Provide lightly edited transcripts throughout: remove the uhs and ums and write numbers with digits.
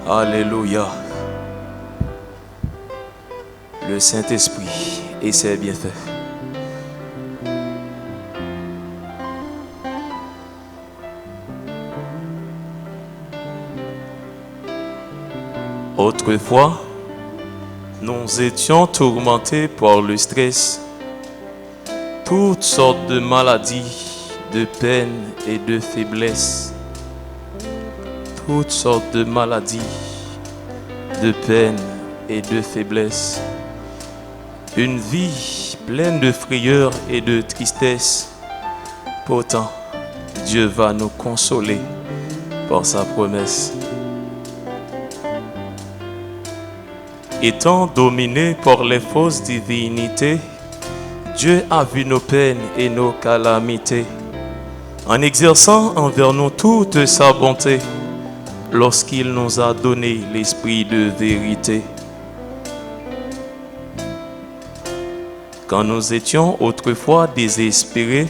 Alléluia. Le Saint-Esprit et ses bienfaits. Autrefois, nous étions tourmentés par le stress, toutes sortes de maladies, de peines et de faiblesses. Toutes sortes de maladies, de peines et de faiblesses. Une vie pleine de frayeur et de tristesse. Pourtant, Dieu va nous consoler par sa promesse. Étant dominé par les fausses divinités, Dieu a vu nos peines et nos calamités, en exerçant envers nous toute sa bonté, lorsqu'il nous a donné l'esprit de vérité. Quand nous étions autrefois désespérés,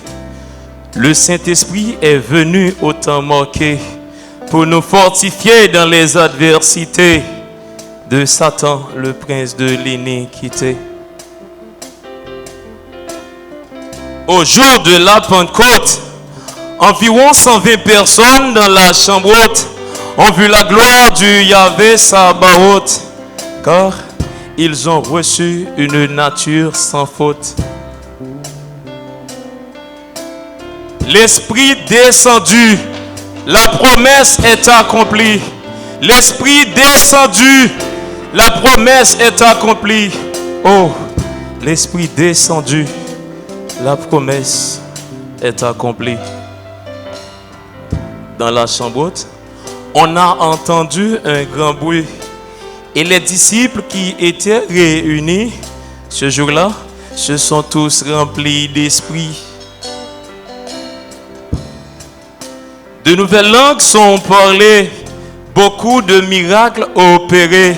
le Saint-Esprit est venu au temps manqué pour nous fortifier dans les adversités de Satan, le prince de l'iniquité. Au jour de la Pentecôte, environ 120 personnes dans la chambre haute ont vu la gloire du Yahvé Sabaoth, car ils ont reçu une nature sans faute. L'Esprit descendu, la promesse est accomplie. L'Esprit descendu, la promesse est accomplie. Oh, l'Esprit descendu, la promesse est accomplie. Dans la chambre haute, on a entendu un grand bruit. Et les disciples qui étaient réunis ce jour-là se sont tous remplis d'esprit. De nouvelles langues sont parlées, beaucoup de miracles opérés,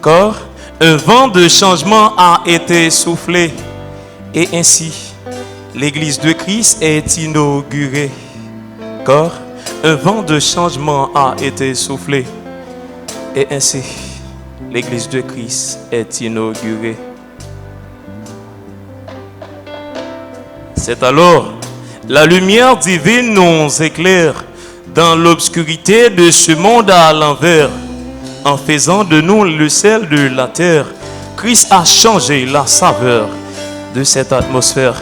car un vent de changement a été soufflé. Et ainsi, l'Église de Christ est inaugurée, car un vent de changement a été soufflé. Et ainsi, l'Église de Christ est inaugurée. C'est alors la lumière divine nous éclaire dans l'obscurité de ce monde à l'envers. En faisant de nous le sel de la terre, Christ a changé la saveur de cette atmosphère.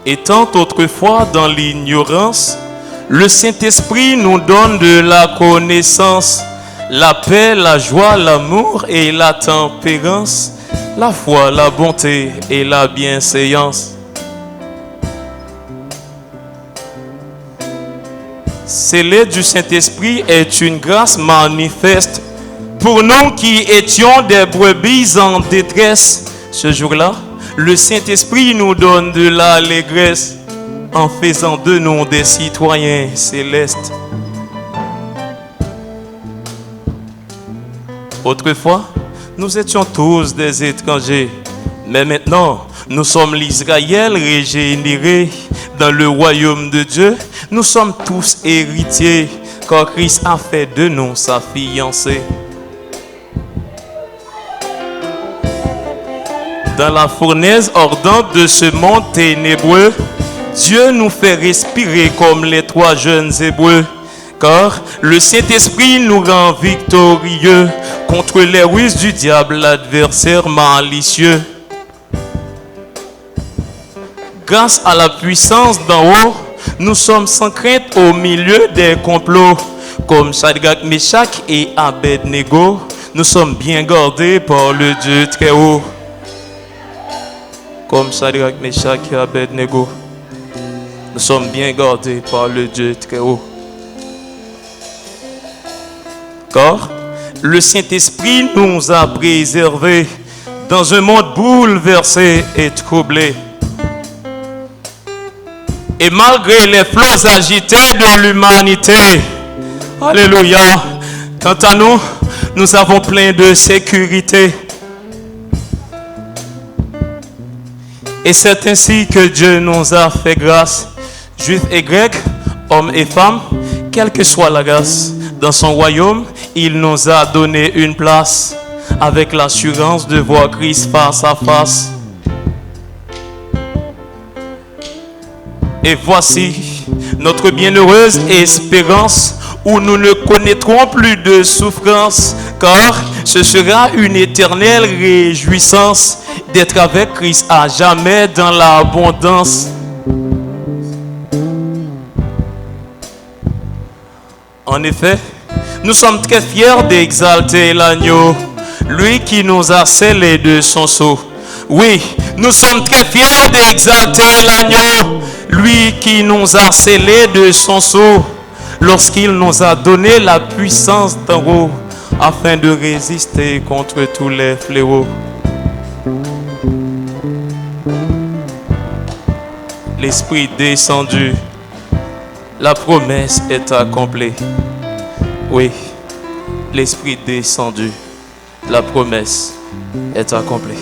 Étant autrefois dans l'ignorance, le Saint-Esprit nous donne de la connaissance, la paix, la joie, l'amour et la tempérance, la foi, la bonté et la bienséance. Scellé du Saint-Esprit est une grâce manifeste pour nous qui étions des brebis en détresse. Ce jour-là, le Saint-Esprit nous donne de l'allégresse en faisant de nous des citoyens célestes. Autrefois, nous étions tous des étrangers, mais maintenant, nous sommes l'Israël régénéré dans le royaume de Dieu. Nous sommes tous héritiers, car Christ a fait de nous sa fiancée. Dans la fournaise ardente de ce monde ténébreux, Dieu nous fait respirer comme les trois jeunes Hébreux, car le Saint-Esprit nous rend victorieux contre les ruses du diable, l'adversaire malicieux. Grâce à la puissance d'en haut, nous sommes sans crainte au milieu des complots. Comme Shadrach, Meshach et Abednego, nous sommes bien gardés par le Dieu très haut. Comme Shadrach, Meshach et Abednego, nous sommes bien gardés par le Dieu très haut. Car le Saint-Esprit nous a préservés dans un monde bouleversé et troublé. Et malgré les flots agités de l'humanité, alléluia, quant à nous, nous avons plein de sécurité. Et c'est ainsi que Dieu nous a fait grâce. Juifs et Grecs, Hommes et femmes, quelle que soit la grâce, dans son royaume, il nous a donné une place, avec l'assurance de voir Christ face à face. Et voici notre bienheureuse espérance, où nous ne connaîtrons plus de souffrance, car ce sera une éternelle réjouissance d'être avec Christ à jamais dans l'abondance. En effet, nous sommes très fiers d'exalter l'agneau, lui qui nous a scellés de son sceau. Oui, nous sommes très fiers d'exalter l'agneau, lui qui nous a scellés de son sceau, lorsqu'il nous a donné la puissance d'en haut, afin de résister contre tous les fléaux. L'Esprit descendu, la promesse est accomplie. Oui, l'Esprit descendu, la promesse est accomplie.